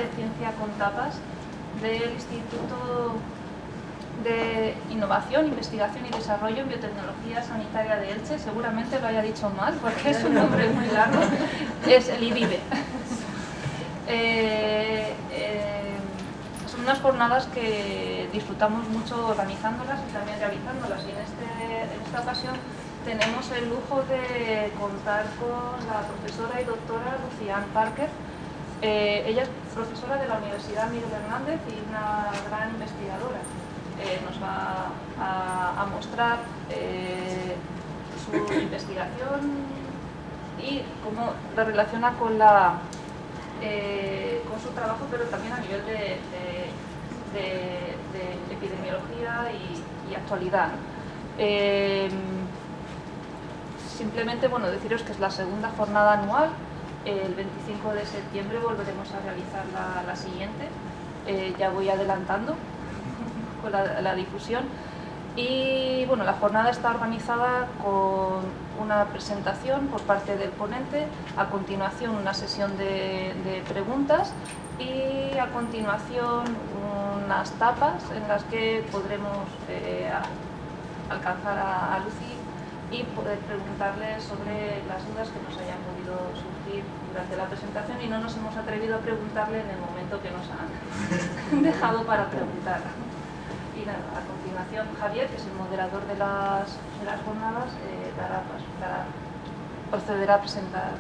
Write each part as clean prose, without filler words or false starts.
de Ciencia con Tapas del Instituto de Innovación, Investigación y Desarrollo en Biotecnología Sanitaria de Elche. Seguramente lo haya dicho mal porque es un nombre muy largo. Es el IBIBE. Son unas jornadas que disfrutamos mucho organizándolas y también realizándolas. Y en esta ocasión tenemos el lujo de contar con la profesora y doctora Luciane Parker. Ella es profesora de la Universidad Miguel Hernández y una gran investigadora. Nos va a mostrar su investigación y cómo la relaciona con su trabajo, pero también a nivel de epidemiología y actualidad. Simplemente, bueno, deciros que es la segunda jornada anual. El 25 de septiembre volveremos a realizar la siguiente. Ya voy adelantando con la difusión. Y bueno, la jornada está organizada con una presentación por parte del ponente, a continuación una sesión de preguntas y a continuación unas tapas en las que podremos alcanzar a Lucy y poder preguntarle sobre las dudas que nos hayan podido surgir durante la presentación y no nos hemos atrevido a preguntarle en el momento que nos han dejado para preguntar. Y nada, a continuación Javier, que es el moderador de las jornadas, procederá a presentar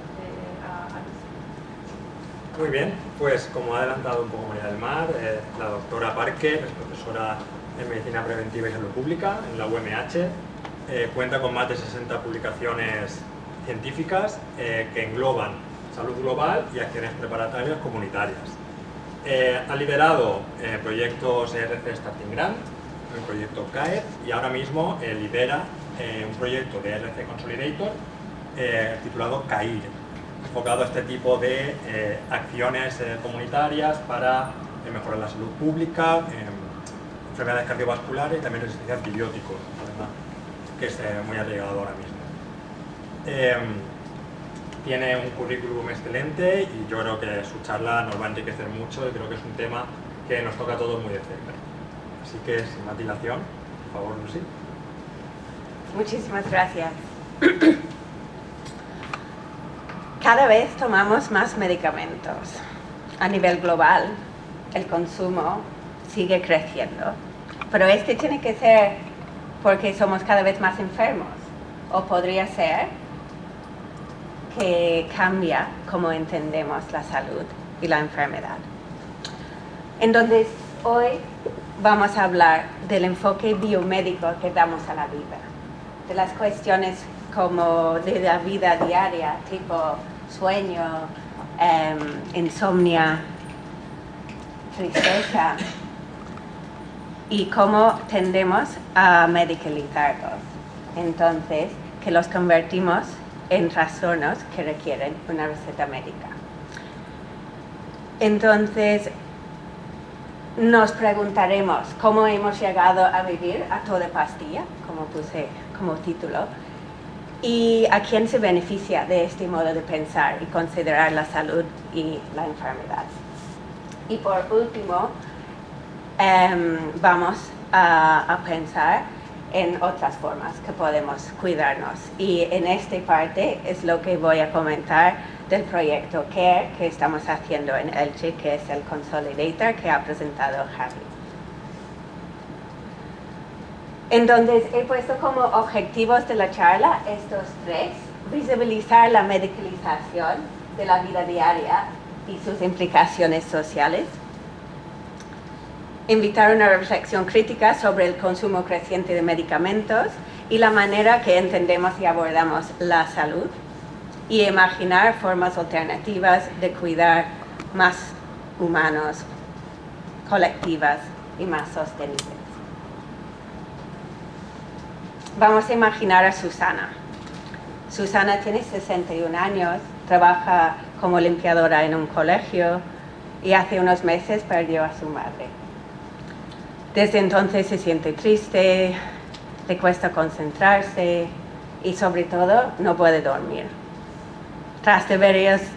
a Lucy. Muy bien, pues como ha adelantado un poco María del Mar, la doctora Parker es profesora en Medicina Preventiva y Salud Pública en la UMH. Cuenta con más de 60 publicaciones científicas que engloban salud global y acciones preparatorias comunitarias. Ha liderado proyectos ERC Starting Grant, el proyecto CAED, y ahora mismo lidera un proyecto de ERC Consolidator titulado CAIR, enfocado a este tipo de acciones comunitarias para mejorar la salud pública, enfermedades cardiovasculares y también resistencia a antibióticos, además, que es muy arraigado ahora mismo. Tiene un currículum excelente y yo creo que su charla nos va a enriquecer mucho y creo que es un tema que nos toca a todos muy de cerca. Así que, sin más dilación, por favor, Lucy. Muchísimas gracias. Cada vez tomamos más medicamentos. A nivel global, el consumo sigue creciendo. Pero este tiene que ser porque somos cada vez más enfermos. O podría ser que cambia cómo entendemos la salud y la enfermedad. Entonces, hoy vamos a hablar del enfoque biomédico que damos a la vida, de las cuestiones como de la vida diaria, tipo sueño, insomnio, tristeza, y cómo tendemos a medicalizarlos. Entonces, que los convertimos en trastornos que requieren una receta médica. Entonces, nos preguntaremos cómo hemos llegado a vivir a toda pastilla, como puse como título, y a quién se beneficia de este modo de pensar y considerar la salud y la enfermedad. Y por último, vamos a pensar en otras formas que podemos cuidarnos. Y en esta parte es lo que voy a comentar del proyecto CARE que estamos haciendo en Elche, que es el Consolidator que ha presentado Javi. Entonces, he puesto como objetivos de la charla estos tres: visibilizar la medicalización de la vida diaria y sus implicaciones sociales, invitar una reflexión crítica sobre el consumo creciente de medicamentos y la manera que entendemos y abordamos la salud, y imaginar formas alternativas de cuidar más humanos, colectivas y más sostenibles. Vamos a imaginar a Susana. Susana tiene 61 años, trabaja como limpiadora en un colegio y hace unos meses perdió a su madre. Desde entonces se siente triste, le cuesta concentrarse y sobre todo no puede dormir. Tras de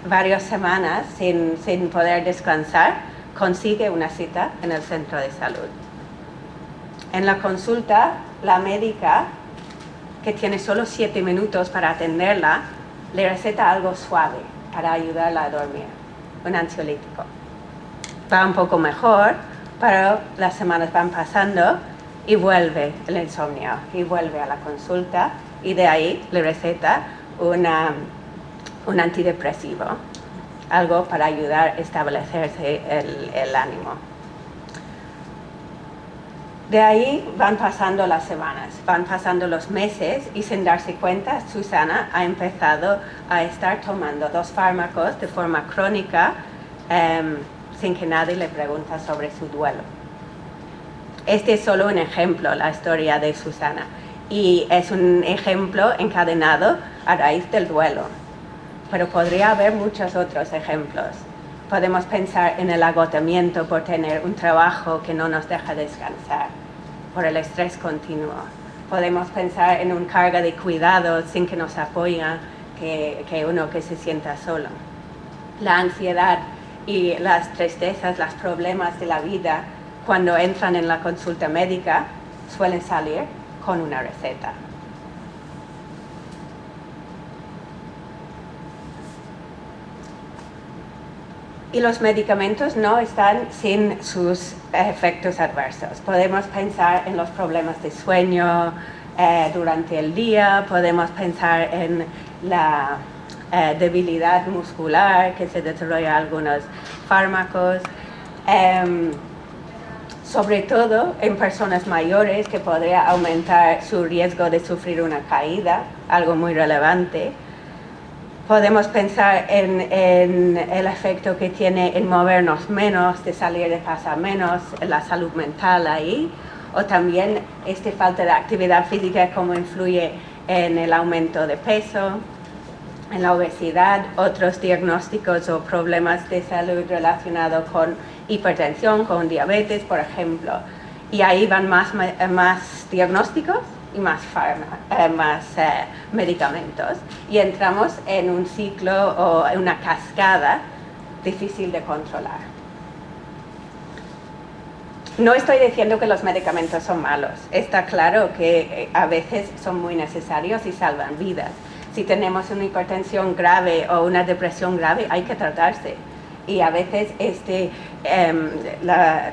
varias semanas sin poder descansar, consigue una cita en el centro de salud. En la consulta, la médica, que tiene solo 7 minutos para atenderla, le receta algo suave para ayudarla a dormir, un ansiolítico. Va un poco mejor, pero las semanas van pasando y vuelve el insomnio, y vuelve a la consulta, y de ahí le receta un antidepresivo, algo para ayudar a establecerse el ánimo. De ahí van pasando las semanas, van pasando los meses y sin darse cuenta, Susana ha empezado a estar tomando 2 fármacos de forma crónica sin que nadie le pregunte sobre su duelo. Este es solo un ejemplo, la historia de Susana, y es un ejemplo encadenado a raíz del duelo, pero podría haber muchos otros ejemplos. Podemos pensar en el agotamiento por tener un trabajo que no nos deja descansar, por el estrés continuo. Podemos pensar en una carga de cuidados sin que nos apoya, que uno que se sienta solo. La ansiedad y las tristezas, los problemas de la vida, cuando entran en la consulta médica, suelen salir con una receta. Y los medicamentos no están sin sus efectos adversos. Podemos pensar en los problemas de sueño durante el día, podemos pensar en la debilidad muscular que se desarrolla algunos fármacos, sobre todo en personas mayores que podría aumentar su riesgo de sufrir una caída, algo muy relevante. Podemos pensar en el efecto que tiene en movernos menos, de salir de casa menos, en la salud mental ahí, o también esta falta de actividad física, cómo influye en el aumento de peso, en la obesidad, otros diagnósticos o problemas de salud relacionados con hipertensión, con diabetes, por ejemplo. Y ahí van más diagnósticos y más medicamentos, y entramos en un ciclo o en una cascada difícil de controlar. No estoy diciendo que los medicamentos son malos, está claro que a veces son muy necesarios y salvan vidas. Si tenemos una hipertensión grave o una depresión grave, hay que tratarse, y a veces el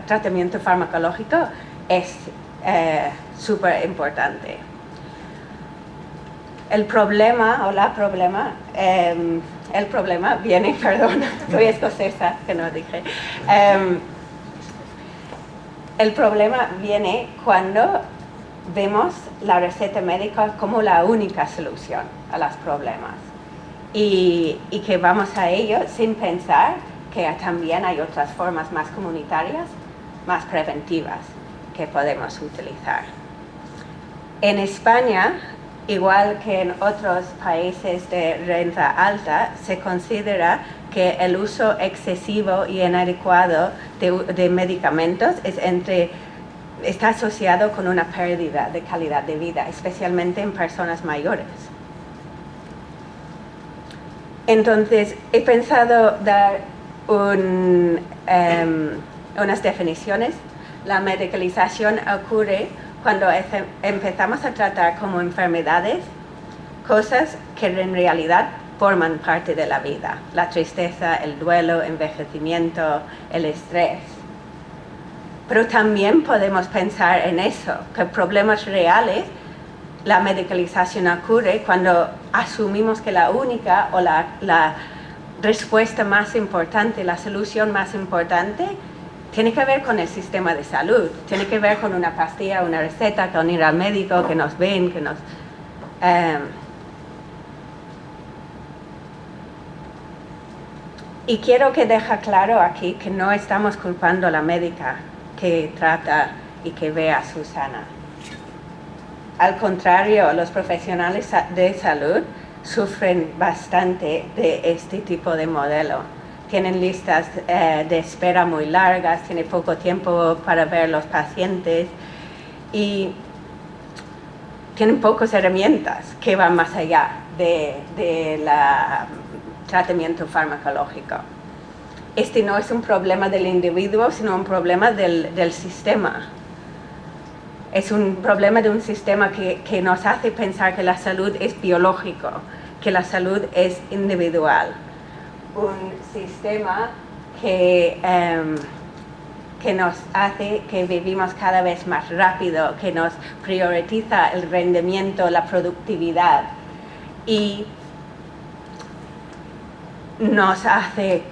tratamiento farmacológico es súper importante. El problema viene, perdón, soy escocesa, que no dije. El problema viene cuando vemos la receta médica como la única solución a los problemas y que vamos a ello sin pensar que también hay otras formas más comunitarias, más preventivas, que podemos utilizar. En España, igual que en otros países de renta alta, se considera que el uso excesivo y inadecuado de medicamentos está asociado con una pérdida de calidad de vida, especialmente en personas mayores. Entonces, he pensado dar unas definiciones. La medicalización ocurre cuando empezamos a tratar como enfermedades cosas que en realidad forman parte de la vida: la tristeza, el duelo, envejecimiento, el estrés. Pero también podemos pensar en eso, que problemas reales, la medicalización ocurre cuando asumimos que la única o la respuesta más importante, la solución más importante, tiene que ver con el sistema de salud, tiene que ver con una pastilla, una receta, con ir al médico, que nos ven, que nos... Y quiero que deje claro aquí que no estamos culpando a la médica que trata y que ve a Susana. Al contrario, los profesionales de salud sufren bastante de este tipo de modelo. Tienen listas de espera muy largas, tienen poco tiempo para ver los pacientes y tienen pocas herramientas que van más allá del tratamiento farmacológico. este no es un problema del individuo, sino un problema del sistema. Es un problema de un sistema que nos hace pensar que la salud es biológico, que la salud es individual. Un sistema que nos hace que vivimos cada vez más rápido, que nos prioriza el rendimiento, la productividad y nos hace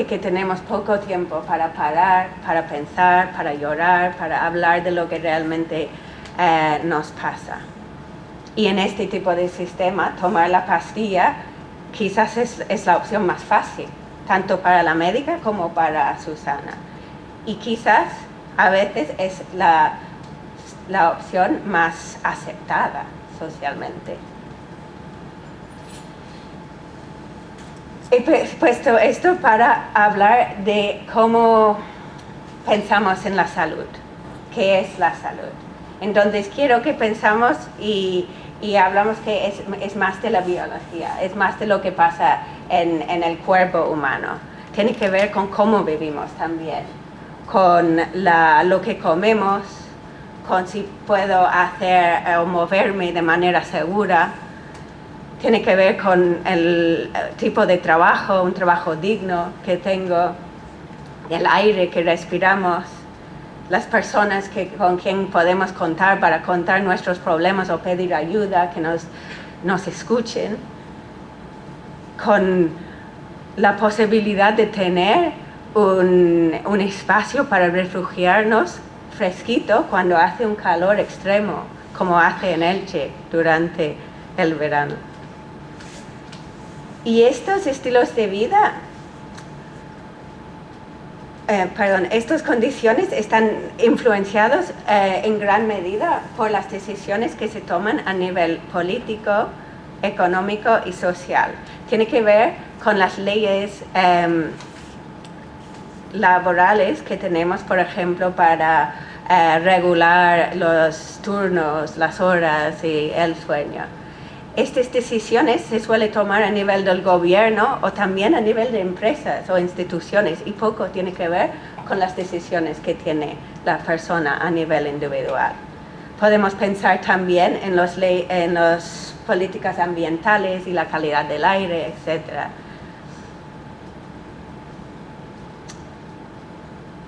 que tenemos poco tiempo para parar, para pensar, para llorar, para hablar de lo que realmente nos pasa. Y en este tipo de sistema, tomar la pastilla quizás es la opción más fácil, tanto para la médica como para Susana. Y quizás a veces es la opción más aceptada socialmente. He puesto esto para hablar de cómo pensamos en la salud, qué es la salud. Entonces quiero que pensamos y hablamos que es más de la biología, es más de lo que pasa en el cuerpo humano. Tiene que ver con cómo vivimos también, con lo que comemos, con si puedo hacer o moverme de manera segura. Tiene que ver con el tipo de trabajo, un trabajo digno que tengo, el aire que respiramos, las personas con quien podemos contar para contar nuestros problemas o pedir ayuda, que nos escuchen, con la posibilidad de tener un espacio para refugiarnos fresquito cuando hace un calor extremo, como hace en Elche durante el verano. Y estos estilos de vida, estas condiciones están influenciados en gran medida por las decisiones que se toman a nivel político, económico y social. Tiene que ver con las leyes laborales que tenemos, por ejemplo, para regular los turnos, las horas y el sueño. Estas decisiones se suelen tomar a nivel del gobierno o también a nivel de empresas o instituciones y poco tiene que ver con las decisiones que tiene la persona a nivel individual. Podemos pensar también en las políticas ambientales y la calidad del aire, etc.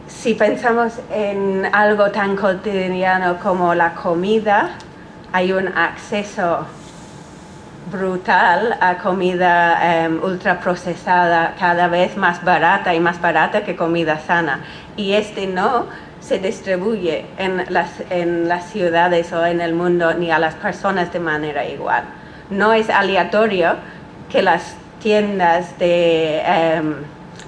Si pensamos en algo tan cotidiano como la comida, hay un acceso brutal a comida ultraprocesada, cada vez más barata y más barata que comida sana. Y no se distribuye en las ciudades o en el mundo ni a las personas de manera igual. No es aleatorio que las tiendas de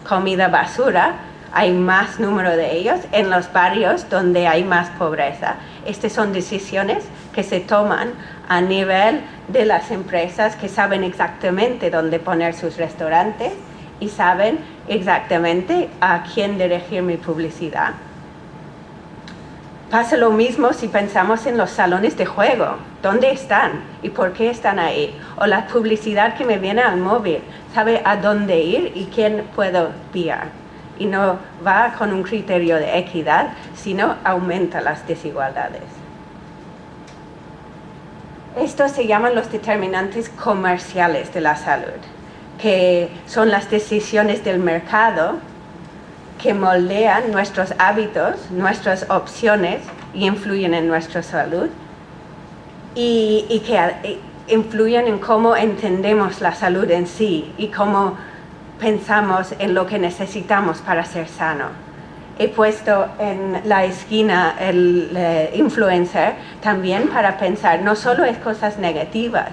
comida basura hay más número de ellos en los barrios donde hay más pobreza. Estas son decisiones que se toman a nivel de las empresas que saben exactamente dónde poner sus restaurantes y saben exactamente a quién dirigir mi publicidad. Pasa lo mismo si pensamos en los salones de juego. ¿Dónde están y por qué están ahí? O la publicidad que me viene al móvil. ¿Sabe a dónde ir y quién puedo pillar? Y no va con un criterio de equidad, sino aumenta las desigualdades. Estos se llaman los determinantes comerciales de la salud, que son las decisiones del mercado que moldean nuestros hábitos, nuestras opciones y influyen en nuestra salud y que influyen en cómo entendemos la salud en sí y cómo pensamos en lo que necesitamos para ser sano. He puesto en la esquina el influencer también para pensar, no solo es cosas negativas,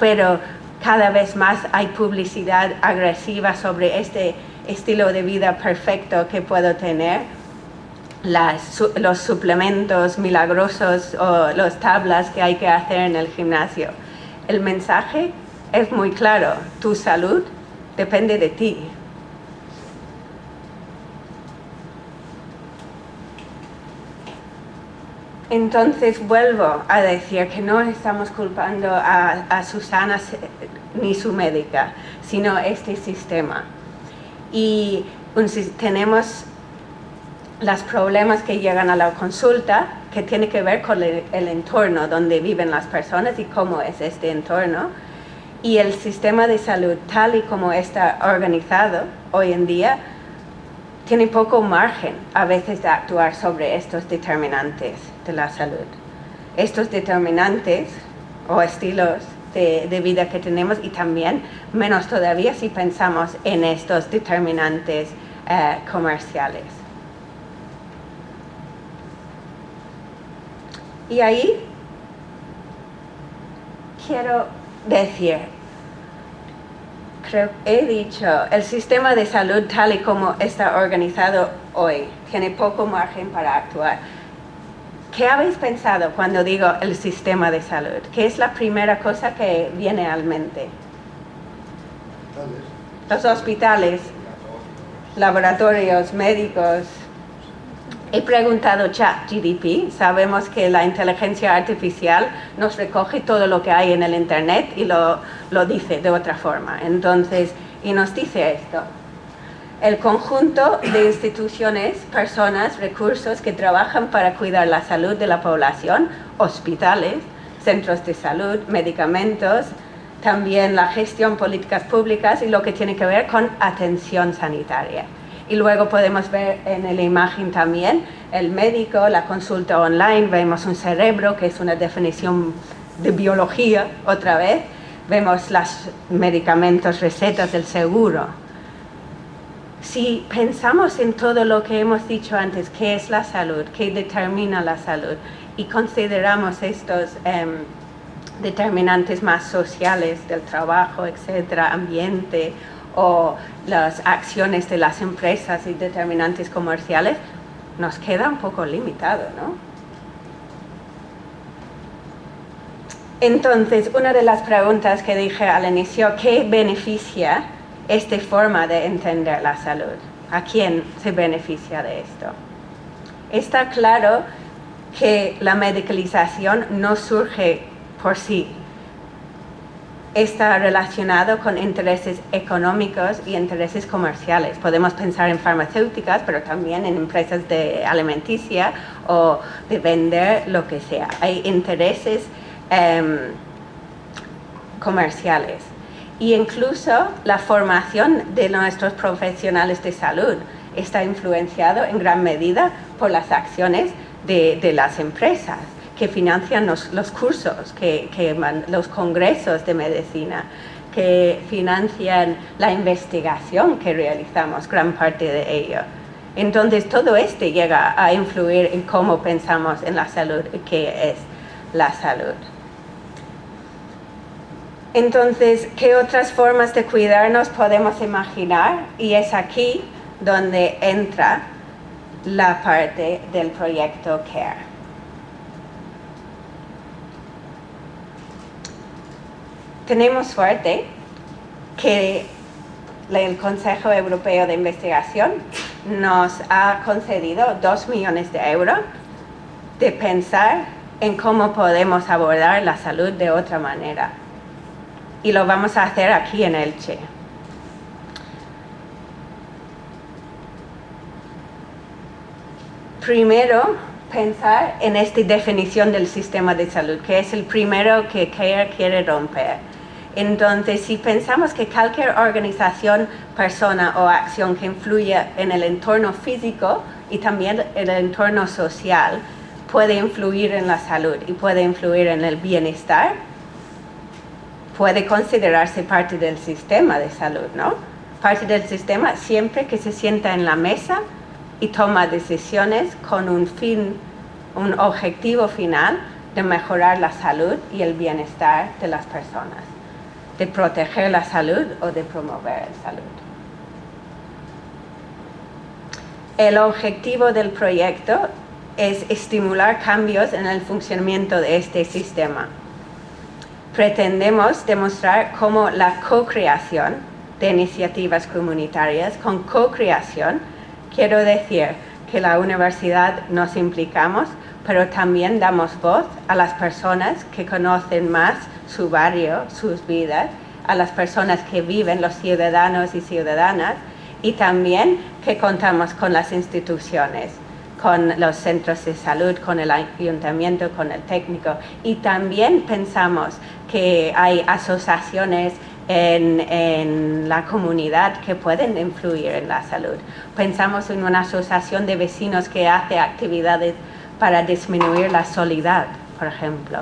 pero cada vez más hay publicidad agresiva sobre este estilo de vida perfecto que puedo tener, los suplementos milagrosos o las tablas que hay que hacer en el gimnasio. El mensaje es muy claro, tu salud depende de ti. Entonces vuelvo a decir que no estamos culpando a Susana ni su médica, sino este sistema. y tenemos los problemas que llegan a la consulta, que tiene que ver con el entorno donde viven las personas y cómo es este entorno. Y el sistema de salud, tal y como está organizado hoy en día, tiene poco margen a veces de actuar sobre estos determinantes de la salud. Estos determinantes o estilos de vida que tenemos, y también menos todavía si pensamos en estos determinantes comerciales. Y ahí quiero decir, creo que he dicho, el sistema de salud tal y como está organizado hoy tiene poco margen para actuar. ¿Qué habéis pensado cuando digo el sistema de salud? ¿Qué es la primera cosa que viene a la mente? Los hospitales, laboratorios, médicos. He preguntado ChatGPT, sabemos que la inteligencia artificial nos recoge todo lo que hay en el internet y lo dice de otra forma. Entonces, y nos dice esto: el conjunto de instituciones, personas, recursos que trabajan para cuidar la salud de la población, hospitales, centros de salud, medicamentos, también la gestión, políticas públicas y lo que tiene que ver con atención sanitaria. Y luego podemos ver en la imagen también el médico, la consulta online, vemos un cerebro, que es una definición de biología otra vez, vemos los medicamentos, recetas del seguro. Si pensamos en todo lo que hemos dicho antes, qué es la salud, qué determina la salud, y consideramos estos determinantes más sociales del trabajo, etcétera, ambiente, o las acciones de las empresas y determinantes comerciales, nos queda un poco limitado, ¿no? Entonces, una de las preguntas que dije al inicio, ¿qué beneficia esta forma de entender la salud? ¿A quién se beneficia de esto? Está claro que la medicalización no surge por sí. Está relacionado con intereses económicos y intereses comerciales. Podemos pensar en farmacéuticas, pero también en empresas de alimenticia o de vender lo que sea. Hay intereses comerciales. Y incluso la formación de nuestros profesionales de salud está influenciado en gran medida por las acciones de las empresas que financian los cursos, los congresos de medicina, que financian la investigación que realizamos, gran parte de ello. Entonces, todo esto llega a influir en cómo pensamos en la salud y qué es la salud. Entonces, ¿qué otras formas de cuidarnos podemos imaginar? Y es aquí donde entra la parte del proyecto CARE. Tenemos suerte que el Consejo Europeo de Investigación nos ha concedido 2 millones de euros de pensar en cómo podemos abordar la salud de otra manera. Y lo vamos a hacer aquí en Elche. Primero, pensar en esta definición del sistema de salud, que es el primero que CARE quiere romper. Entonces, si pensamos que cualquier organización, persona o acción que influya en el entorno físico y también en el entorno social puede influir en la salud y puede influir en el bienestar, puede considerarse parte del sistema de salud, ¿no? Parte del sistema siempre que se sienta en la mesa y toma decisiones con un objetivo final de mejorar la salud y el bienestar de las personas, de proteger la salud o de promover la salud. El objetivo del proyecto es estimular cambios en el funcionamiento de este sistema. Pretendemos demostrar cómo la co-creación de iniciativas comunitarias, con co-creación, quiero decir que la universidad nos implicamos, pero también damos voz a las personas que conocen más su barrio, sus vidas, a las personas que viven, los ciudadanos y ciudadanas, y también que contamos con las instituciones, con los centros de salud, con el ayuntamiento, con el técnico, y también pensamos que hay asociaciones en la comunidad que pueden influir en la salud. Pensamos en una asociación de vecinos que hace actividades para disminuir la soledad, por ejemplo,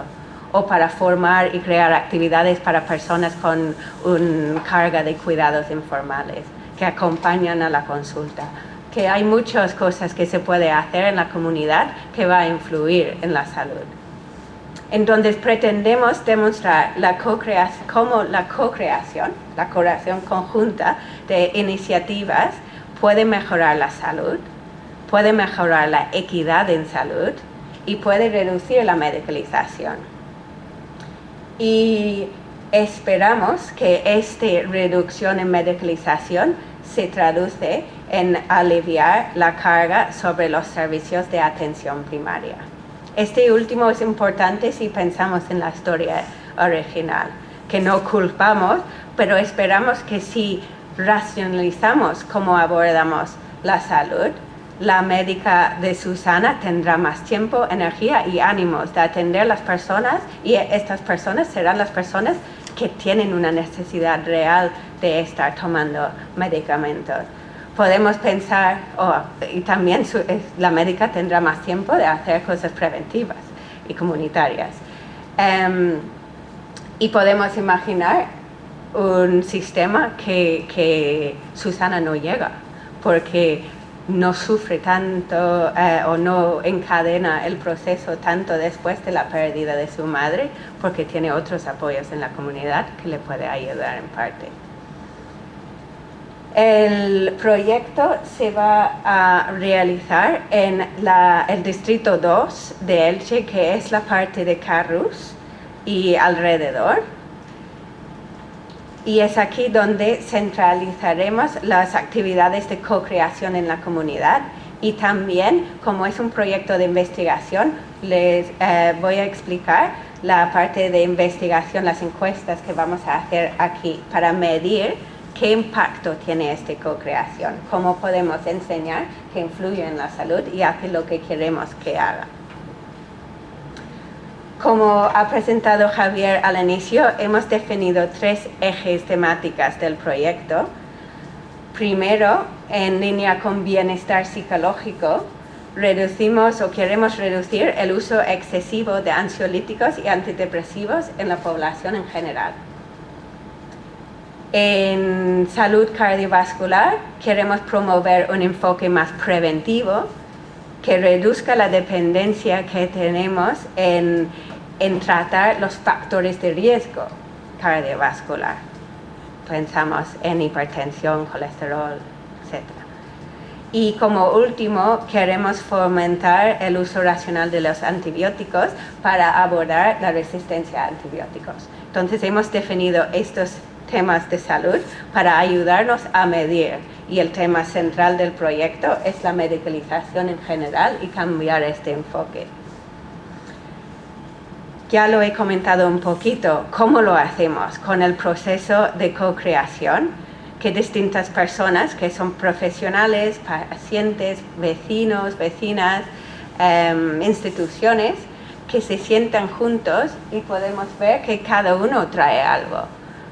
o para formar y crear actividades para personas con una carga de cuidados informales que acompañan a la consulta. Que hay muchas cosas que se puede hacer en la comunidad que va a influir en la salud. Entonces pretendemos demostrar cómo la co-creación conjunta de iniciativas puede mejorar la salud, puede mejorar la equidad en salud y puede reducir la medicalización. Y esperamos que esta reducción en medicalización se traduce en aliviar la carga sobre los servicios de atención primaria. Este último es importante si pensamos en la historia original, que no culpamos, pero esperamos que si racionalizamos cómo abordamos la salud, la médica de Susana tendrá más tiempo, energía y ánimos de atender a las personas, y estas personas serán las personas que tienen una necesidad real de estar tomando medicamentos. Podemos pensar, y también la médica tendrá más tiempo de hacer cosas preventivas y comunitarias. Y podemos imaginar un sistema que Susana no llega, porque no sufre tanto o no encadena el proceso tanto después de la pérdida de su madre, porque tiene otros apoyos en la comunidad que le puede ayudar en parte. El proyecto se va a realizar en el Distrito 2 de Elche, que es la parte de Carrús y alrededor. Y es aquí donde centralizaremos las actividades de co-creación en la comunidad. Y también, como es un proyecto de investigación, les voy a explicar la parte de investigación, las encuestas que vamos a hacer aquí para medir qué impacto tiene esta co-creación, cómo podemos enseñar que influye en la salud y hace lo que queremos que haga. Como ha presentado Javier al inicio, hemos definido 3 ejes temáticas del proyecto. Primero, en línea con bienestar psicológico, queremos reducir el uso excesivo de ansiolíticos y antidepresivos en la población en general. En salud cardiovascular, queremos promover un enfoque más preventivo que reduzca la dependencia que tenemos en tratar los factores de riesgo cardiovascular. Pensamos en hipertensión, colesterol, etc. Y como último, queremos fomentar el uso racional de los antibióticos para abordar la resistencia a antibióticos. Entonces hemos definido estos temas de salud para ayudarnos a medir, y el tema central del proyecto es la medicalización en general y cambiar este enfoque. Ya lo he comentado un poquito, ¿cómo lo hacemos? Con el proceso de co-creación, que distintas personas que son profesionales, pacientes, vecinos, vecinas, instituciones, que se sientan juntos y podemos ver que cada uno trae algo.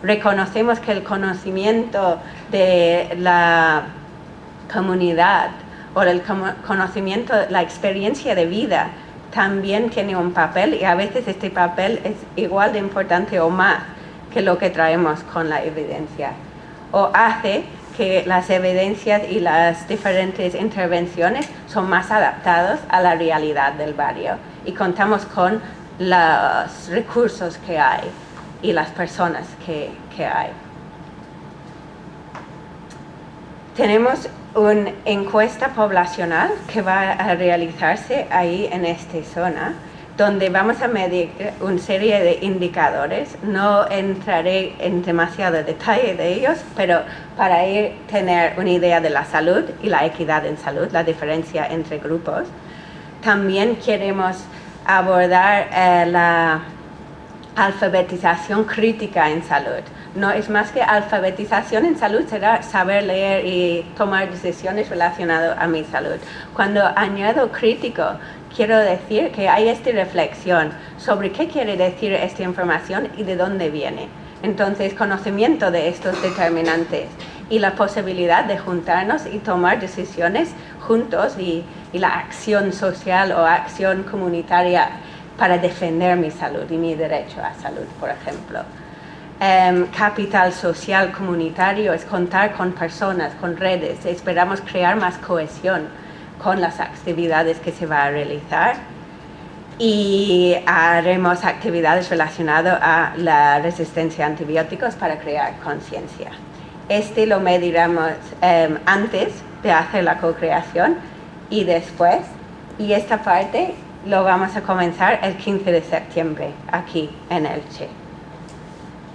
Reconocemos que el conocimiento de la comunidad o el conocimiento, la experiencia de vida también tiene un papel, y a veces este papel es igual de importante o más que lo que traemos con la evidencia, o hace que las evidencias y las diferentes intervenciones son más adaptadas a la realidad del barrio, y contamos con los recursos que hay y las personas que hay. Tenemos una encuesta poblacional que va a realizarse ahí en esta zona, donde vamos a medir una serie de indicadores. No entraré en demasiado detalle de ellos, pero para tener una idea de la salud y la equidad en salud, la diferencia entre grupos. También queremos abordar alfabetización crítica en salud. No es más que alfabetización en salud, será saber leer y tomar decisiones relacionadas a mi salud. Cuando añado crítico, quiero decir que hay esta reflexión sobre qué quiere decir esta información y de dónde viene. Entonces, conocimiento de estos determinantes y la posibilidad de juntarnos y tomar decisiones juntos y la acción social o acción comunitaria para defender mi salud y mi derecho a salud, por ejemplo. Capital social comunitario es contar con personas, con redes. Esperamos crear más cohesión con las actividades que se va a realizar y haremos actividades relacionadas a la resistencia a antibióticos para crear conciencia. Lo mediremos antes de hacer la co-creación y después, y esta parte lo vamos a comenzar el 15 de septiembre aquí en Elche.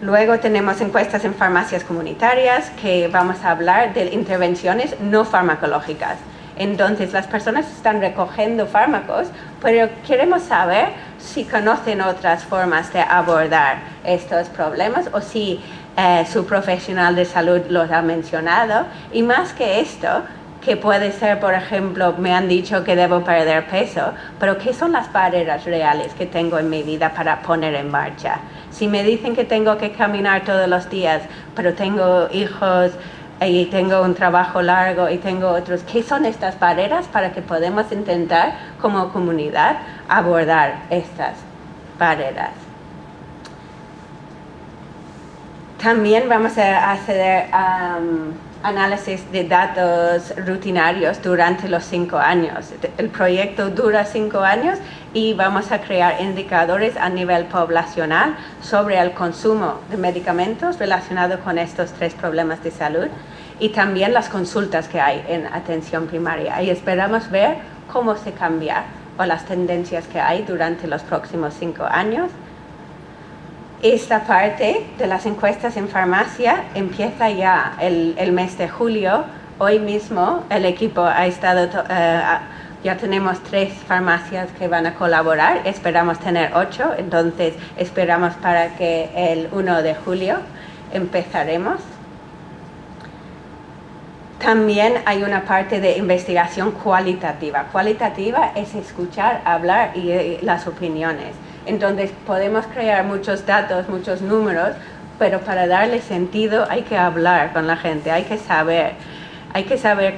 Luego tenemos encuestas en farmacias comunitarias que vamos a hablar de intervenciones no farmacológicas. Entonces las personas están recogiendo fármacos, pero queremos saber si conocen otras formas de abordar estos problemas o si su profesional de salud los ha mencionado. Y más que esto, que puede ser, por ejemplo, me han dicho que debo perder peso, pero ¿qué son las barreras reales que tengo en mi vida para poner en marcha? Si me dicen que tengo que caminar todos los días, pero tengo hijos y tengo un trabajo largo y tengo otros, ¿qué son estas barreras para que podamos intentar como comunidad abordar estas barreras? También vamos a hacer análisis de datos rutinarios durante los 5 años. El proyecto dura 5 años y vamos a crear indicadores a nivel poblacional sobre el consumo de medicamentos relacionados con estos 3 problemas de salud y también las consultas que hay en atención primaria. Y esperamos ver cómo se cambia o las tendencias que hay durante los próximos 5 años. Esta parte de las encuestas en farmacia empieza ya el mes de julio. Hoy mismo el equipo ha estado, ya tenemos 3 farmacias que van a colaborar, esperamos tener 8, entonces esperamos para que el 1 de julio empezaremos. También hay una parte de investigación cualitativa. Cualitativa es escuchar, hablar y las opiniones. Entonces podemos crear muchos datos, muchos números, pero para darle sentido hay que hablar con la gente, hay que saber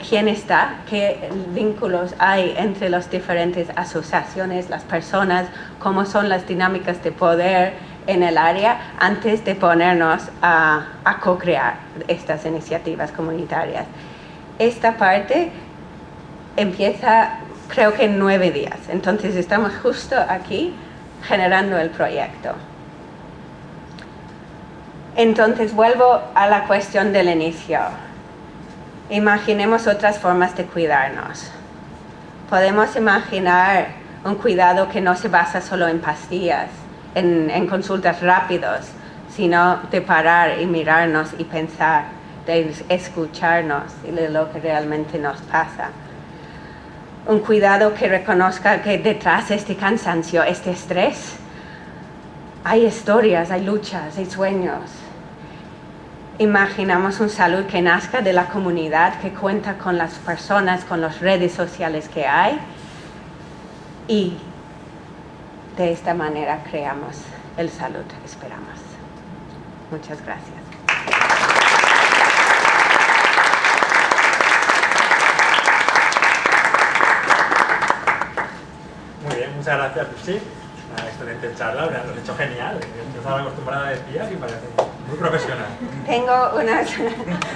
quién está, qué vínculos hay entre las diferentes asociaciones, las personas, cómo son las dinámicas de poder en el área antes de ponernos a co-crear estas iniciativas comunitarias. Esta parte empieza creo que en 9 días, entonces estamos justo aquí generando el proyecto. Entonces vuelvo a la cuestión del inicio. Imaginemos otras formas de cuidarnos. Podemos imaginar un cuidado que no se basa solo en pastillas, en consultas rápidas, sino de parar y mirarnos y pensar, de escucharnos y de lo que realmente nos pasa. Un cuidado que reconozca que detrás de este cansancio, este estrés, hay historias, hay luchas, hay sueños. Imaginamos una salud que nazca de la comunidad, que cuenta con las personas, con las redes sociales que hay. Y de esta manera creamos el salud, esperamos. Muchas gracias. Muchas gracias, Lucy. Una excelente charla, lo has hecho genial. Yo estaba acostumbrada a espiar y parece muy profesional. Tengo unos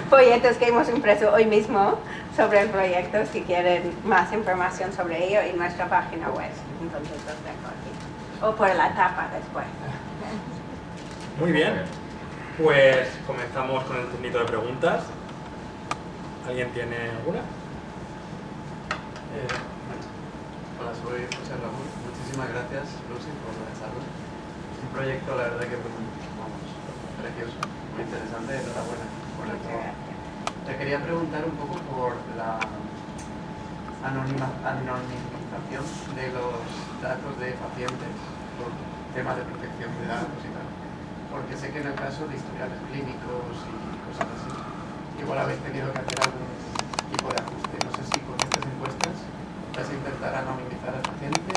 folletos que hemos impreso hoy mismo sobre el proyecto, si quieren más información sobre ello, y nuestra página web. Entonces los dejo aquí. O por la tapa después. Muy bien. Pues comenzamos con el turnito de preguntas. ¿Alguien tiene alguna? Hola, soy José Ramón. Muchísimas gracias, Lucy, por la charla. Es un proyecto, la verdad, que precioso, muy interesante. Enhorabuena por el trabajo. Te quería preguntar un poco por la anonimización de los datos de pacientes, por temas de protección de datos y tal. Porque sé que en el caso de historiales clínicos y cosas así, igual habéis tenido que hacer algún tipo de ajuste. No sé si con estas encuestas vais a intentar anonimizar al paciente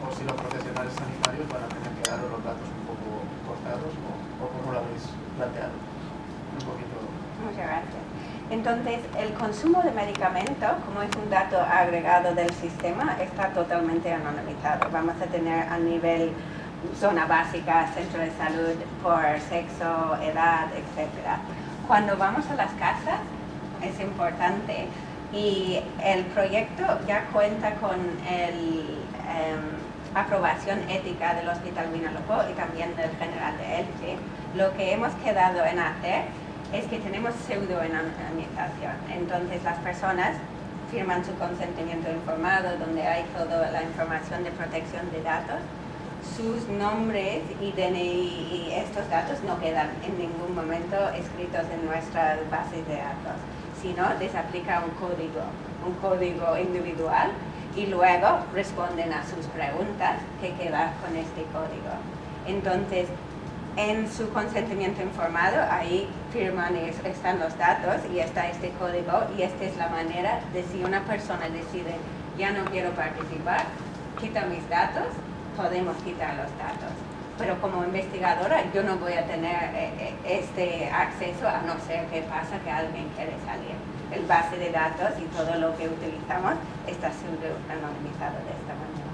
o si los profesionales sanitarios van a tener que daros los datos un poco cortados o cómo lo habéis planteado. Un poquito. Muchas gracias. Entonces, el consumo de medicamentos, como es un dato agregado del sistema, está totalmente anonimizado. Vamos a tener a nivel zona básica, centro de salud, por sexo, edad, etc. Cuando vamos a las casas, es importante, y el proyecto ya cuenta con aprobación ética del Hospital Vinalopó y también del General de Elche. Lo que hemos quedado en hacer es que tenemos pseudo-anonimización. Entonces las personas firman su consentimiento informado, donde hay toda la información de protección de datos. Sus nombres y DNI y estos datos no quedan en ningún momento escritos en nuestras bases de datos, sino les aplica un código individual y luego responden a sus preguntas que quedan con este código. Entonces, en su consentimiento informado, ahí firman y están los datos y está este código, y esta es la manera de, si una persona decide ya no quiero participar, quita mis datos, podemos quitar los datos. Pero como investigadora yo no voy a tener este acceso, a no ser que pasa que alguien quiere salir. El base de datos y todo lo que utilizamos está pseudo anonimizado de esta manera.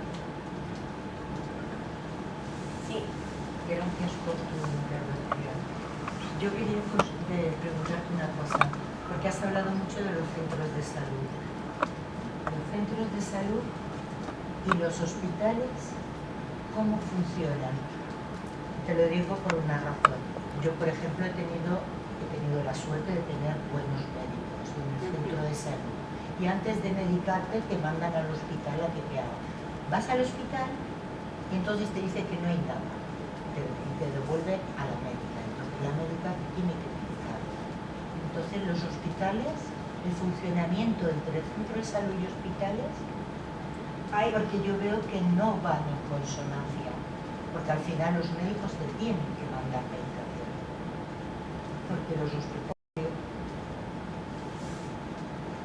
Sí. Gracias por tu intervención. Yo quería preguntarte una cosa, porque has hablado mucho de los centros de salud. Los centros de salud y los hospitales, ¿cómo funcionan? Te lo digo por una razón. Yo, por ejemplo, he tenido la suerte de tener buenos médicos en el centro de salud. Y antes de medicarte te mandan al hospital a que te hagan. Vas al hospital y entonces te dice que no hay nada. Y te devuelve a la médica. Entonces la médica tiene que medicar. Entonces los hospitales, el funcionamiento entre centro de salud y hospitales, porque yo veo que no van en consonancia. Porque al final los médicos te tienen que mandar medicación. Porque los hospitales...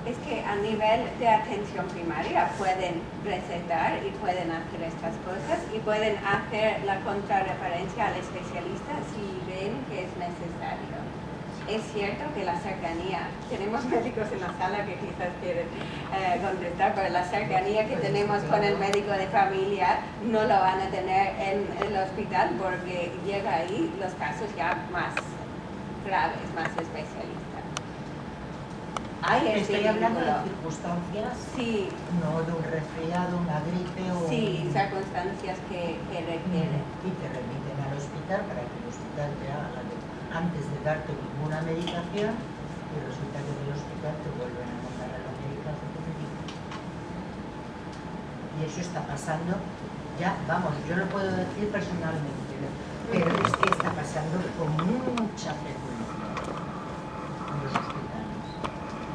Es que a nivel de atención primaria pueden recetar y pueden hacer estas cosas y pueden hacer la contrarreferencia al especialista si ven que es necesario. Es cierto que la cercanía, tenemos médicos en la sala que quizás quieren contestar, pero la cercanía que tenemos con el médico de familia no lo van a tener en el hospital, porque llega ahí los casos ya más graves, más especialistas. Estoy hablando de circunstancias, sí, no de un resfriado, una gripe o... Sí, circunstancias que requieren. Y te remiten al hospital para que el hospital te haga antes de darte ninguna medicación, y resulta que del hospital te vuelven a mandar a la medicación. Y eso está pasando ya, vamos, yo lo puedo decir personalmente, pero es que está pasando con mucha frecuencia en los hospitales.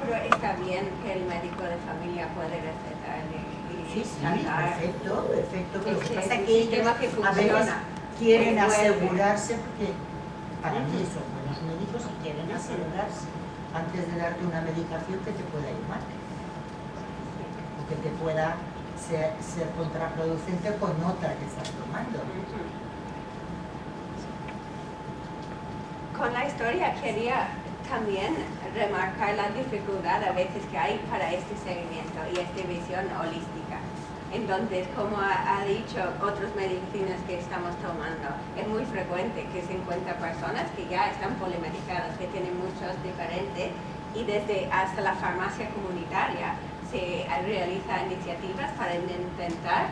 Pero está bien que el médico de familia puede recetar y Sí, tratar. perfecto. Pero lo que pasa es un que sistema ellos que a veces funciona. quieren que vuelve. asegurarse, porque para mí son buenos médicos y quieren asegurarse antes de darte una medicación que te pueda ir mal o que te pueda ser contraproducente con otra que estás tomando. Con la historia quería también remarcar la dificultad a veces que hay para este seguimiento y esta visión holística. Entonces, como ha dicho otros medicinas que estamos tomando, es muy frecuente que se encuentren personas que ya están polimedicadas, que tienen muchos diferentes, y desde hasta la farmacia comunitaria se realizan iniciativas para intentar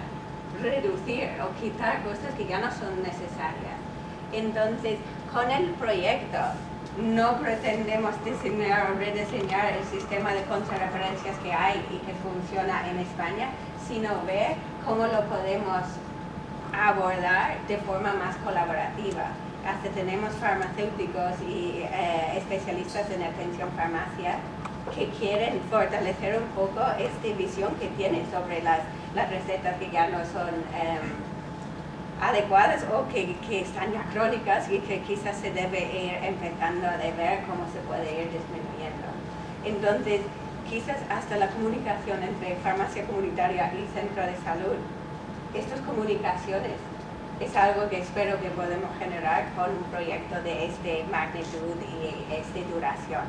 reducir o quitar cosas que ya no son necesarias. Entonces, con el proyecto no pretendemos diseñar o rediseñar el sistema de contrarreferencias que hay y que funciona en España, sino ver cómo lo podemos abordar de forma más colaborativa. Hasta tenemos farmacéuticos y especialistas en atención farmacia que quieren fortalecer un poco esta visión que tienen sobre las recetas que ya no son adecuadas o que están ya crónicas y que quizás se debe ir empezando a ver cómo se puede ir disminuyendo. Entonces, quizás hasta la comunicación entre farmacia comunitaria y centro de salud, estas comunicaciones es algo que espero que podemos generar con un proyecto de esta magnitud y esta duración,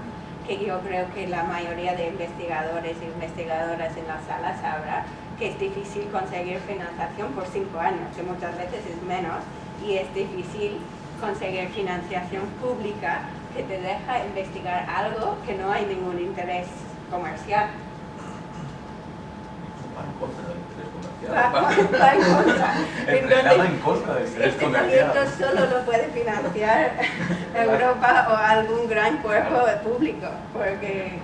que yo creo que la mayoría de investigadores e investigadoras en la sala sabrá que es difícil conseguir financiación por 5 años, que muchas veces es menos, y es difícil conseguir financiación pública que te deja investigar algo que no hay ningún interés comercial. Va en contra del interés comercial. Va en contra. Entrenada en contra del interés Este comercial. proyecto solo lo puede financiar Europa o algún gran cuerpo público, porque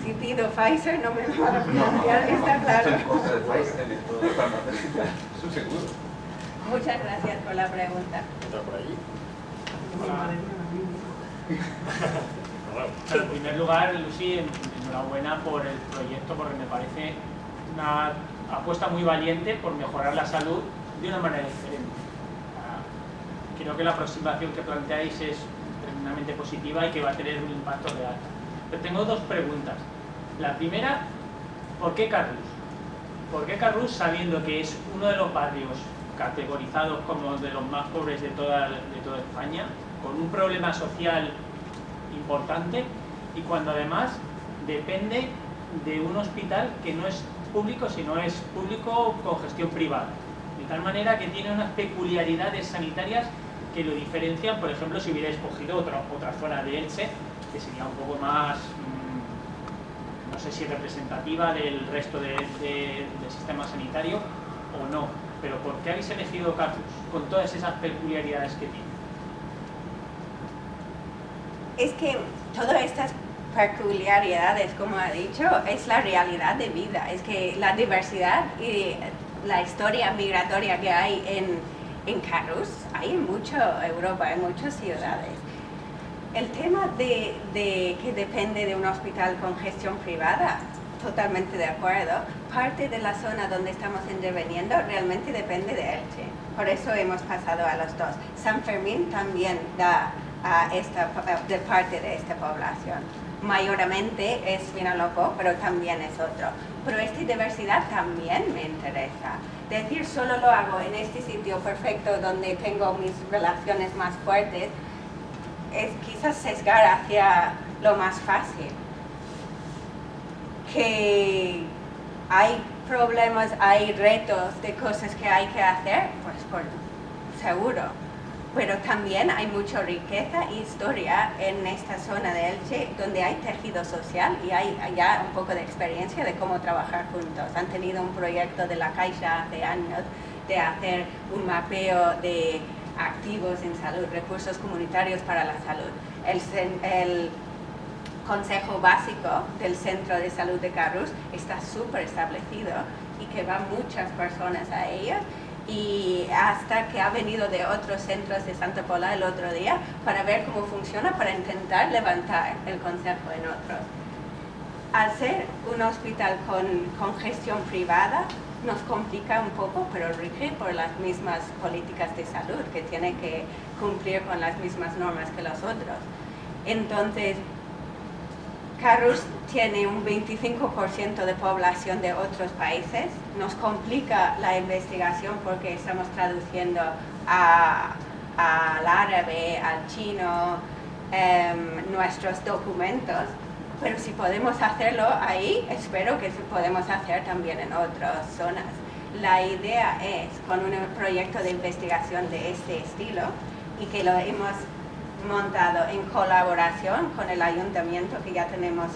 si pido Pfizer no me lo van a financiar, está claro. En contra de Pfizer y todo de farmacéutica, eso seguro. Muchas gracias por la pregunta. ¿Entra por allí? En primer lugar, Lucy, enhorabuena por el proyecto, porque me parece una apuesta muy valiente por mejorar la salud de una manera diferente. Creo que la aproximación que planteáis es tremendamente positiva y que va a tener un impacto real. Pero tengo 2 preguntas. La primera, ¿por qué Carrús? ¿Por qué Carrús, sabiendo que es uno de los barrios categorizados como de los más pobres de toda España, con un problema social importante y cuando además depende de un hospital que no es público, sino es público con gestión privada? De tal manera que tiene unas peculiaridades sanitarias que lo diferencian, por ejemplo, si hubiera escogido otra zona de Elche, que sería un poco más, no sé si representativa del resto del sistema sanitario o no. Pero ¿por qué habéis elegido Carrús con todas esas peculiaridades que tiene? Es que todas estas peculiaridades, como ha dicho, es la realidad de vida. Es que la diversidad y la historia migratoria que hay en Carrús, hay en mucha Europa, en muchas ciudades. El tema de que depende de un hospital con gestión privada, totalmente de acuerdo. Parte de la zona donde estamos interviniendo realmente depende de Elche. Por eso hemos pasado a los 2. San Fermín también da de parte de esta población. Mayormente es Vinalopó, pero también es otro. Pero esta diversidad también me interesa. Decir solo lo hago en este sitio perfecto donde tengo mis relaciones más fuertes es quizás sesgar hacia lo más fácil. Que hay problemas, hay retos de cosas que hay que hacer, pues por seguro. Pero también hay mucha riqueza e historia en esta zona de Elche, donde hay tejido social y hay ya un poco de experiencia de cómo trabajar juntos. Han tenido un proyecto de la Caixa hace años de hacer un mapeo de activos en salud, recursos comunitarios para la salud. El consejo básico del Centro de Salud de Carrús está súper establecido y que van muchas personas a ellos, y hasta que ha venido de otros centros de Santa Pola el otro día para ver cómo funciona, para intentar levantar el consejo en otros. Al ser un hospital con gestión privada, nos complica un poco, pero rige por las mismas políticas de salud, que tiene que cumplir con las mismas normas que los otros. Entonces, Carrús tiene un 25% de población de otros países. Nos complica la investigación porque estamos traduciendo al árabe, al chino, nuestros documentos. Pero si podemos hacerlo ahí, espero que podemos hacer también en otras zonas. La idea es, con un proyecto de investigación de este estilo, y que lo hemos montado en colaboración con el ayuntamiento, que ya tenemos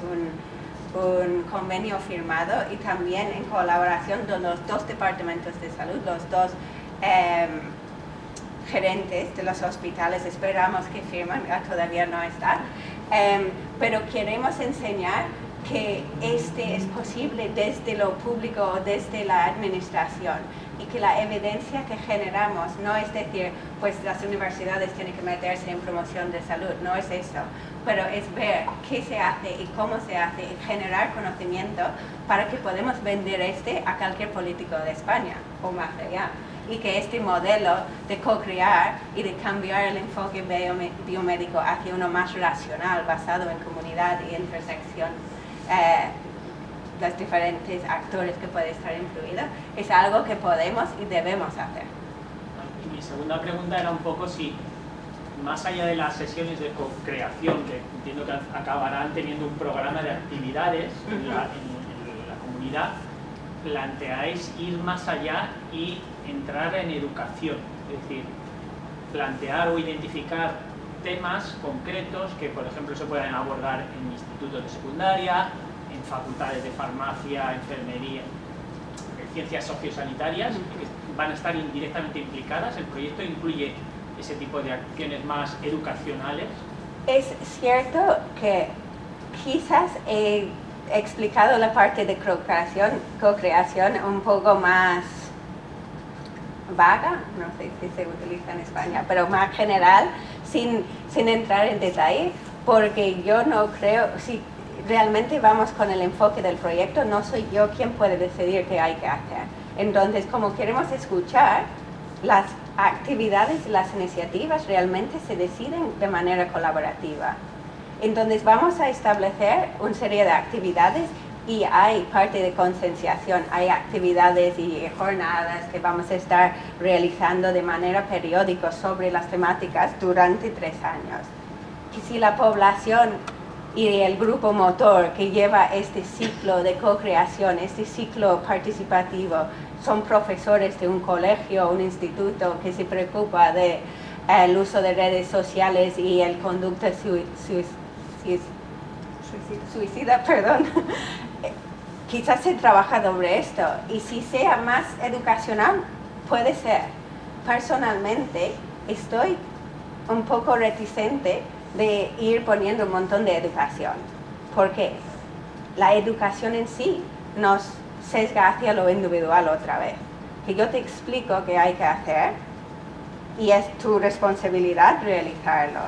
un convenio firmado, y también en colaboración con los 2 departamentos de salud, los 2 gerentes de los hospitales, esperamos que firmen, todavía no está, pero queremos enseñar que este es posible desde lo público, desde la administración, y que la evidencia que generamos no es decir, pues las universidades tienen que meterse en promoción de salud, no es eso, pero es ver qué se hace y cómo se hace y generar conocimiento para que podamos vender a cualquier político de España o más allá. Y que este modelo de co-crear y de cambiar el enfoque biomédico hacia uno más racional, basado en comunidad y intersección, los diferentes actores que pueden estar incluidos, es algo que podemos y debemos hacer. Y mi segunda pregunta era un poco si, más allá de las sesiones de co-creación, que entiendo que acabarán teniendo un programa de actividades en la comunidad, planteáis ir más allá y entrar en educación, es decir, plantear o identificar temas concretos que, por ejemplo, se puedan abordar en institutos de secundaria, en facultades de farmacia, enfermería, ciencias sociosanitarias, que van a estar indirectamente implicadas. ¿El proyecto incluye ese tipo de acciones más educacionales? Es cierto que quizás he explicado la parte de co-creación un poco más vaga, no sé si se utiliza en España, pero más general, sin entrar en detalle, porque yo no creo, si realmente vamos con el enfoque del proyecto, no soy yo quien puede decidir qué hay que hacer. Entonces, como queremos escuchar, las actividades y las iniciativas realmente se deciden de manera colaborativa. Entonces, vamos a establecer una serie de actividades y hay parte de concienciación, hay actividades y jornadas que vamos a estar realizando de manera periódica sobre las temáticas durante 3 años. Y si la población y el grupo motor que lleva este ciclo de co-creación, este ciclo participativo, son profesores de un colegio, un instituto que se preocupa del uso de redes sociales y el conducta suicida, quizás se trabaja sobre esto, y si sea más educacional, puede ser. Personalmente, estoy un poco reticente de ir poniendo un montón de educación, porque la educación en sí nos sesga hacia lo individual otra vez. Que yo te explico qué hay que hacer y es tu responsabilidad realizarlo.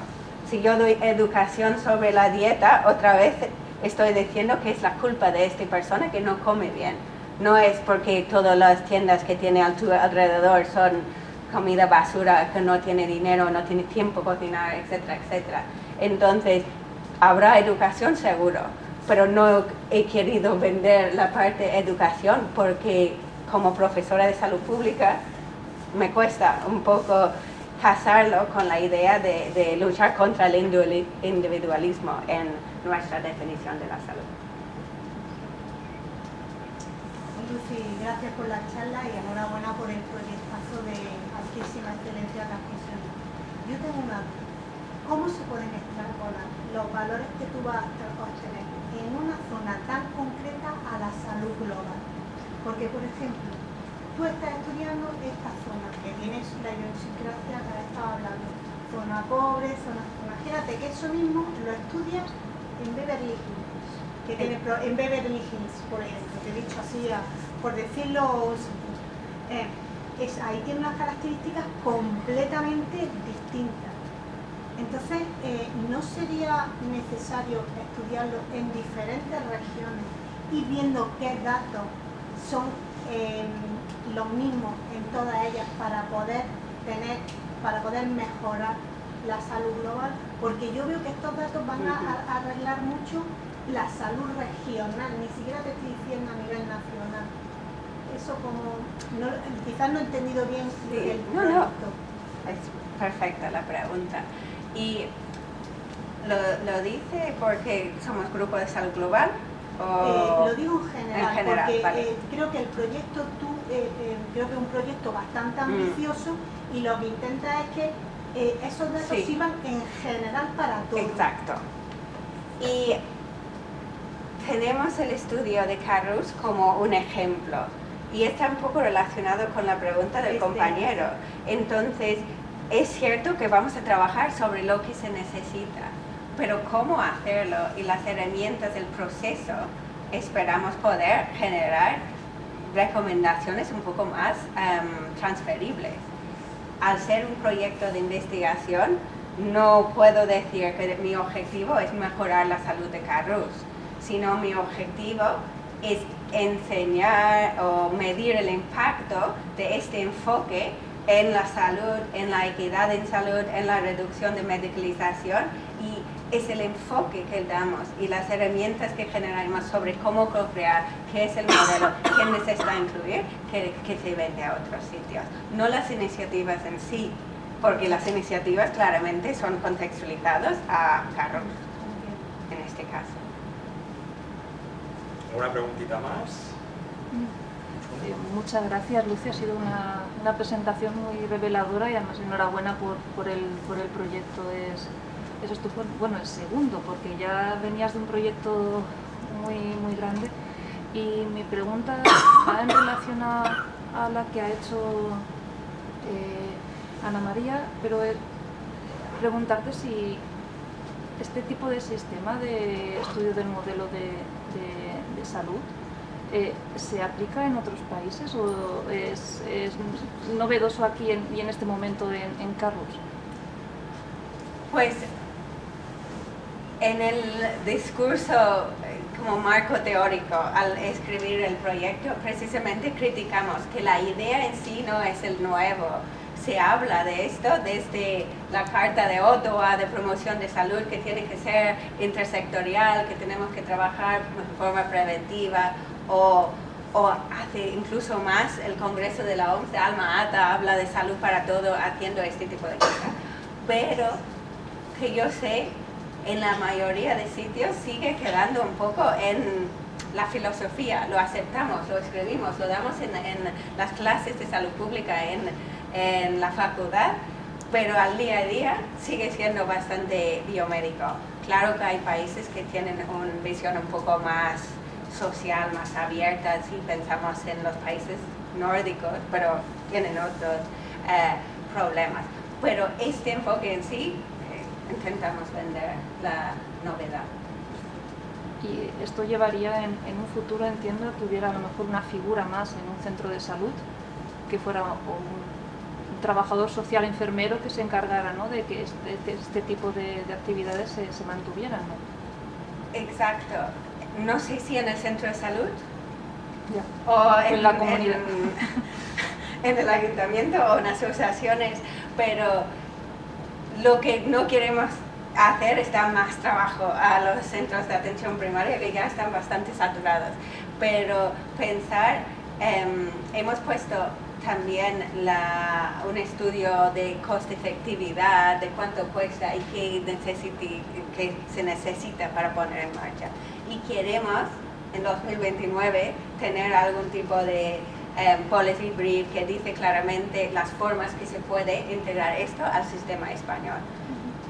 Si yo doy educación sobre la dieta, otra vez estoy diciendo que es la culpa de esta persona que no come bien. No es porque todas las tiendas que tiene a tu alrededor son comida basura, que no tiene dinero, no tiene tiempo para cocinar, etcétera, etcétera. Entonces, habrá educación seguro, pero no he querido vender la parte de educación porque como profesora de salud pública me cuesta un poco casarlo con la idea de luchar contra el individualismo en nuestra definición de la salud. Lucy, gracias por la charla y enhorabuena por el proyectazo de altísima excelencia que has conseguido. Yo tengo una duda. ¿Cómo se pueden extrapolar los valores que tú vas a obtener en una zona tan concreta a la salud global? Porque, por ejemplo, tú estás estudiando esta zona, que tienes la idiosincrasia que has estado hablando, zona pobre, zona... Imagínate que eso mismo lo estudias en Beverly Hills, que tiene en Beverly Hills, por ejemplo, te he dicho así, por decirlo, ahí tiene unas características completamente distintas. Entonces, ¿no sería necesario estudiarlo en diferentes regiones y viendo qué datos son los mismos en todas ellas para poder mejorar la salud global? Porque yo veo que estos datos van a arreglar mucho la salud regional, ni siquiera te estoy diciendo a nivel nacional. Eso quizás no he entendido bien el proyecto. Es perfecta la pregunta. Y lo dice porque somos grupo de salud global. Lo digo en general porque vale. Creo que el proyecto creo que es un proyecto bastante ambicioso y lo que intenta es que esos datos sirvan en general para todos. Exacto. Y tenemos el estudio de Carus como un ejemplo y está un poco relacionado con la pregunta del compañero. Entonces, es cierto que vamos a trabajar sobre lo que se necesita, pero cómo hacerlo y las herramientas del proceso, esperamos poder generar recomendaciones un poco más transferibles. Al ser un proyecto de investigación, no puedo decir que mi objetivo es mejorar la salud de Carrús, sino mi objetivo es enseñar o medir el impacto de este enfoque en la salud, en la equidad en salud, en la reducción de medicalización, y es el enfoque que damos y las herramientas que generamos sobre cómo co-crear, qué es el modelo, quién necesita incluir, que se vende a otros sitios. No las iniciativas en sí, porque las iniciativas claramente son contextualizadas a Carrús, en este caso. ¿Alguna preguntita más? Muchas gracias, Lucy. Ha sido una presentación muy reveladora y además enhorabuena por el proyecto. Es estupendo. Bueno, el segundo, porque ya venías de un proyecto muy grande. Y mi pregunta va en relación a la que ha hecho Ana María, pero es preguntarte si este tipo de sistema de estudio del modelo de salud ¿se aplica en otros países o es novedoso aquí y en este momento en Carrús? Pues en el discurso como marco teórico al escribir el proyecto, precisamente criticamos que la idea en sí no es el nuevo. Se habla de esto desde la Carta de Ottawa de promoción de salud, que tiene que ser intersectorial, que tenemos que trabajar de forma preventiva, o hace incluso más el Congreso de la OMS de Alma Ata habla de salud para todo haciendo este tipo de cosas. Pero que yo sé, en la mayoría de sitios sigue quedando un poco en la filosofía, lo aceptamos, lo escribimos, lo damos en las clases de salud pública en la facultad, pero al día a día sigue siendo bastante biomédico. Claro que hay países que tienen una visión un poco más social, más abierta, si pensamos en los países nórdicos, pero tienen otros problemas. Pero este enfoque en sí, intentamos vender la novedad. Y esto llevaría en un futuro, entiendo, que hubiera a lo mejor una figura más en un centro de salud, que fuera un trabajador social enfermero que se encargara, ¿no?, de que este tipo de actividades se mantuvieran, ¿no? Exacto. No sé si en el centro de salud ya. o en la comunidad. En el ayuntamiento o en asociaciones, pero lo que no queremos hacer es dar más trabajo a los centros de atención primaria, que ya están bastante saturados, pero pensar, hemos puesto también un estudio de coste-efectividad, de cuánto cuesta y qué se necesita para poner en marcha. Y queremos en 2029 tener algún tipo de policy brief que dice claramente las formas que se puede integrar esto al sistema español.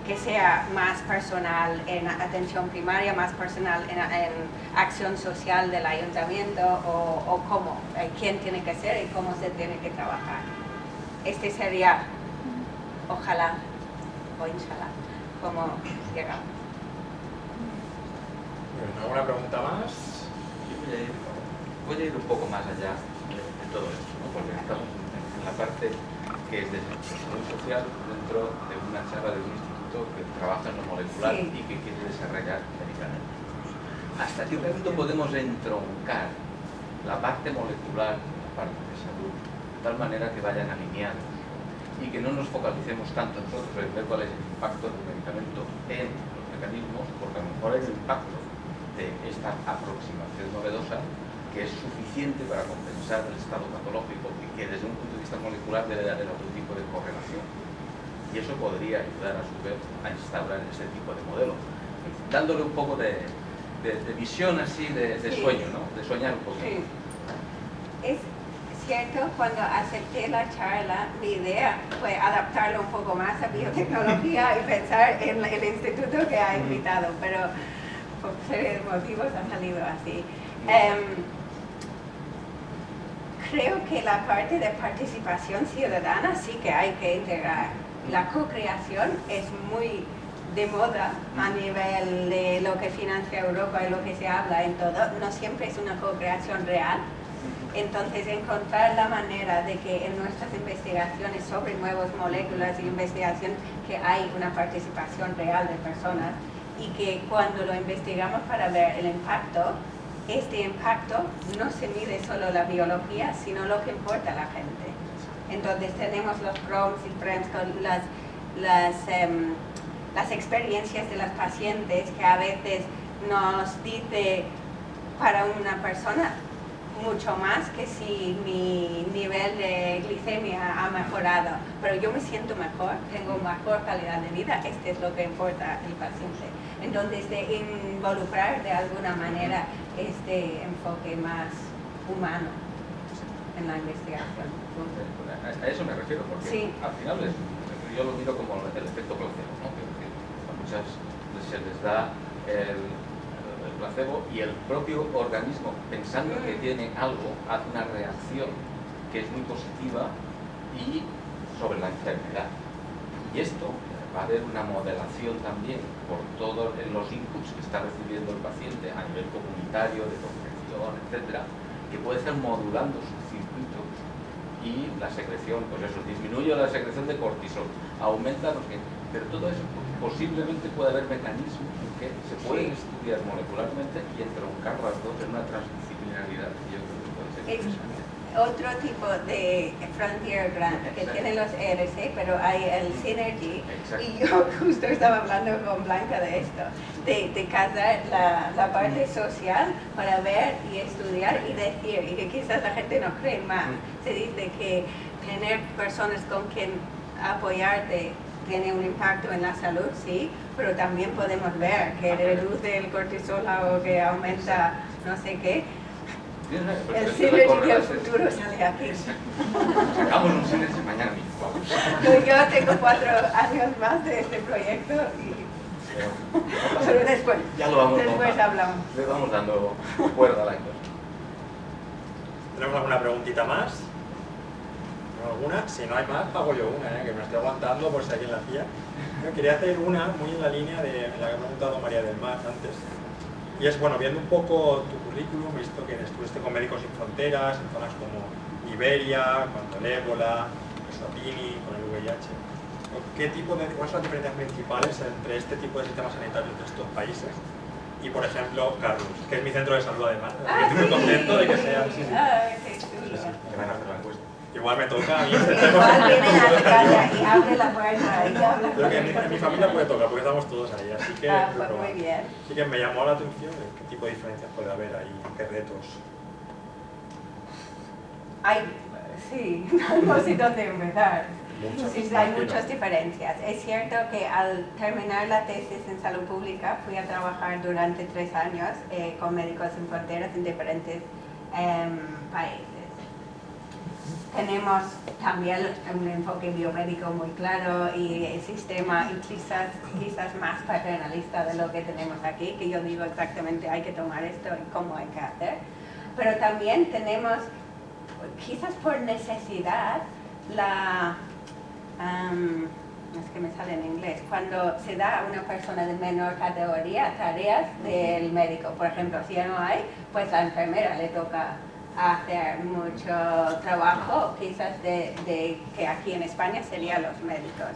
Que sea más personal en atención primaria, más personal en acción social del ayuntamiento o cómo, quién tiene que ser y cómo se tiene que trabajar. Este sería, ojalá, o inshallah, cómo llegamos. ¿Alguna pregunta más? Voy a ir un poco más allá de todo esto, ¿no? Porque estamos en la parte que es de salud social dentro de una charla de un instituto que trabaja en lo molecular sí. y que quiere desarrollar medicamentos. ¿Hasta qué punto podemos entroncar la parte molecular con la parte de salud de tal manera que vayan alineados y que no nos focalicemos tanto nosotros en ver cuál es el impacto del medicamento en los mecanismos, porque a lo mejor es el impacto de esta aproximación novedosa que es suficiente para compensar el estado patológico y que desde un punto de vista molecular debe haber otro tipo de correlación. Y eso podría ayudar a su vez a instaurar ese tipo de modelo, dándole un poco de visión así, de sí. sueño, ¿no? De soñar un poco. Sí. Es cierto, cuando acepté la charla, mi idea fue adaptarlo un poco más a biotecnología y pensar en el instituto que ha invitado, pero por serie de motivos ha salido así. Creo que la parte de participación ciudadana sí que hay que integrar. La co-creación es muy de moda a nivel de lo que financia Europa y lo que se habla en todo, no siempre es una co-creación real. Entonces, encontrar la manera de que en nuestras investigaciones sobre nuevas moléculas y investigación que hay una participación real de personas y que cuando lo investigamos para ver el impacto, este impacto no se mide solo la biología, sino lo que importa a la gente. Entonces tenemos los pros y cons con las experiencias de las pacientes que a veces nos dice para una persona mucho más que si mi nivel de glicemia ha mejorado, pero yo me siento mejor, tengo mejor calidad de vida, este es lo que importa al paciente. Entonces, de involucrar de alguna manera este enfoque más humano en la investigación. A eso me refiero, porque sí. Al final yo lo miro como el efecto placebo, ¿no? Que a muchas se les da el placebo y el propio organismo, pensando que tiene algo, hace una reacción que es muy positiva y sobre la enfermedad. Y esto va a haber una modelación también por todos los inputs que está recibiendo el paciente a nivel comunitario, de cognición, etcétera, que puede estar modulando su circuito y la secreción, pues eso, disminuye la secreción de cortisol, aumenta no sé qué, pero todo eso posiblemente puede haber mecanismos en que se pueden estudiar molecularmente y entroncar las dos en una transdisciplinaridad que yo creo que puede ser interesante. Otro tipo de Frontier Grant que tienen los ERC, pero hay el Synergy. Exacto. Y yo justo estaba hablando con Blanca de esto, de casar la parte social para ver y estudiar y decir, y que quizás la gente no cree más. Se dice que tener personas con quien apoyarte tiene un impacto en la salud, sí, pero también podemos ver que reduce el cortisol o que aumenta no sé qué. El Synergy del futuro sale aquí. Sacamos un Synergy mañana mismo. Yo tengo 4 años más de este proyecto pero después, ya lo vamos hablamos. Le vamos dando cuerda a la cosa. ¿Tenemos alguna preguntita más? ¿Alguna? Si no hay más, hago yo una, que me estoy aguantando por si alguien la hacía. Yo quería hacer una muy en la línea de la que ha preguntado María del Mar antes. Y es, bueno, viendo un poco tu currículum, he visto que estuviste con Médicos Sin Fronteras, en zonas como Iberia, con el ébola, Eswatini, con el VIH. ¿Cuáles son las diferencias principales entre este tipo de sistemas sanitarios de estos países? Y, por ejemplo, Carlos, que es mi centro de salud además. Estoy muy contento de que sea así. Me van a hacer la encuesta. Igual me toca a mí. Igual vienen a la casa y abre la puerta y habla. Creo que en mi familia puede tocar, porque estamos todos ahí, así que... pues muy bien. Así que me llamó la atención qué tipo de diferencias puede haber ahí, qué retos. Sí, no sé dónde empezar. Muchas, hay muchas diferencias. Es cierto que al terminar la tesis en salud pública fui a trabajar durante 3 años con Médicos Sin Fronteras en diferentes países. Tenemos también un enfoque biomédico muy claro y el sistema y quizás más paternalista de lo que tenemos aquí, que yo digo exactamente hay que tomar esto y cómo hay que hacer. Pero también tenemos, quizás por necesidad, es que me sale en inglés, cuando se da a una persona de menor categoría tareas del médico. Por ejemplo, si ya no hay, pues la enfermera le toca hacer mucho trabajo, quizás de que aquí en España serían los médicos.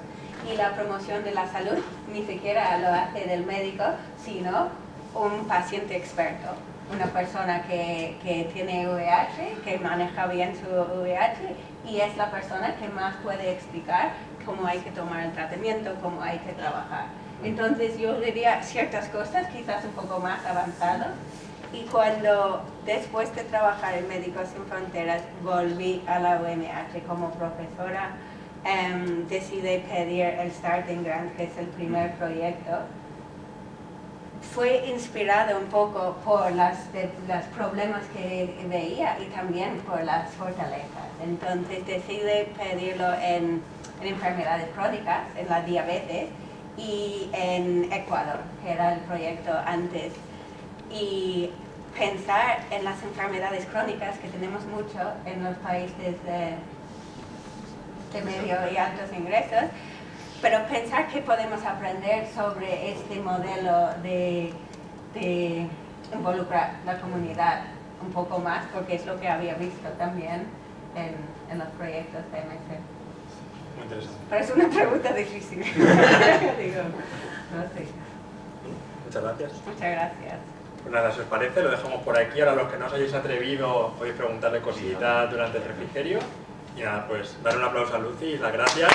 Y la promoción de la salud ni siquiera lo hace del médico, sino un paciente experto, una persona que tiene VIH, que maneja bien su VIH y es la persona que más puede explicar cómo hay que tomar el tratamiento, cómo hay que trabajar. Entonces yo diría ciertas cosas quizás un poco más avanzadas. Y cuando, después de trabajar en Médicos Sin Fronteras, volví a la UMH como profesora, decidí pedir el Starting Grant, que es el primer proyecto. Fue inspirado un poco por los problemas que veía y también por las fortalezas. Entonces decidí pedirlo en enfermedades crónicas, en la diabetes y en Ecuador, que era el proyecto antes. Y pensar en las enfermedades crónicas que tenemos mucho en los países de medio y altos ingresos, pero pensar que podemos aprender sobre este modelo de involucrar la comunidad un poco más, porque es lo que había visto también en los proyectos de MC. Muy interesante. Pero es una pregunta difícil. Digo, no sé. Muchas gracias. Muchas gracias. Pues nada, si os parece, lo dejamos por aquí. Ahora los que no os hayáis atrevido podéis preguntarle cositas durante el refrigerio. Y nada, pues dar un aplauso a Lucy y las gracias.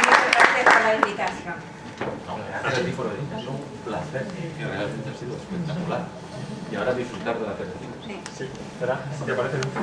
Muchas gracias por la invitación. Gracias a ti por venir, es un placer, que realmente ha sido espectacular. Y ahora disfrutar de la cervecita. Sí. Sí, ¿será? ¿Te parece, Lucy?